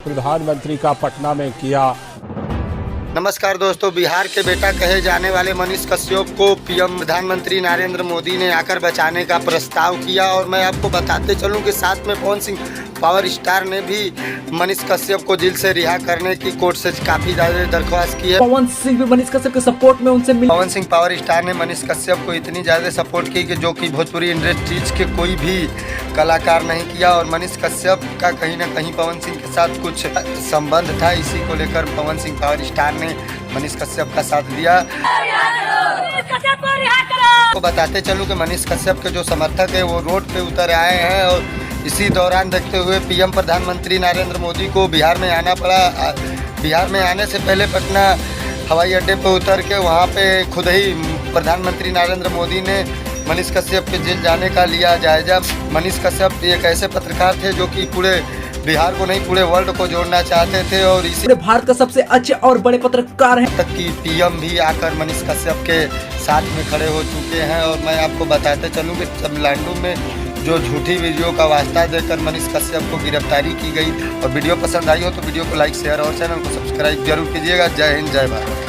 प्रधानमंत्री का पटना में किया। नमस्कार दोस्तों, बिहार के बेटा कहे जाने वाले मनीष कश्यप को पीएम प्रधानमंत्री नरेंद्र मोदी ने आकर बचाने का प्रस्ताव किया। और मैं आपको बताते चलूं कि साथ में पवन सिंह पावर स्टार ने भी मनीष कश्यप को जेल से रिहा करने की कोर्ट से काफी ज्यादा दरख्वास्त की है। पवन सिंह भी मनीष कश्यप के सपोर्ट में उनसे मिल। पवन सिंह पावर स्टार ने मनीष कश्यप को इतनी ज्यादा सपोर्ट की कि जो कि भोजपुरी इंडस्ट्रीज के कोई भी कलाकार नहीं किया। और मनीष कश्यप का कहीं ना कहीं पवन सिंह के साथ कुछ संबंध था, इसी को लेकर पवन सिंह पावर स्टार ने मनीष कश्यप का साथ दिया। तो बताते चलूं कि मनीष कश्यप के जो समर्थक है वो रोड पे उतर आए हैं। और इसी दौरान देखते हुए पीएम प्रधानमंत्री नरेंद्र मोदी को बिहार में आना पड़ा। बिहार में आने से पहले पटना हवाई अड्डे पर उतर के वहाँ पे खुद ही प्रधानमंत्री नरेंद्र मोदी ने मनीष कश्यप के जेल जाने का लिया जायजा। मनीष कश्यप एक ऐसे पत्रकार थे जो कि पूरे बिहार को नहीं पूरे वर्ल्ड को जोड़ना चाहते थे और इसी भारत का सबसे अच्छे और बड़े पत्रकार हैं। तक की पीएम भी आकर मनीष कश्यप के साथ में खड़े हो चुके हैं। और मैं आपको बताते चलूं कि तमिलनाडु में जो झूठी वीडियो का वास्ता देकर मनीष कश्यप को गिरफ्तारी की गई। और वीडियो पसंद आई हो तो वीडियो को लाइक शेयर और चैनल को सब्सक्राइब जरूर कीजिएगा। जय हिंद, जय भारत।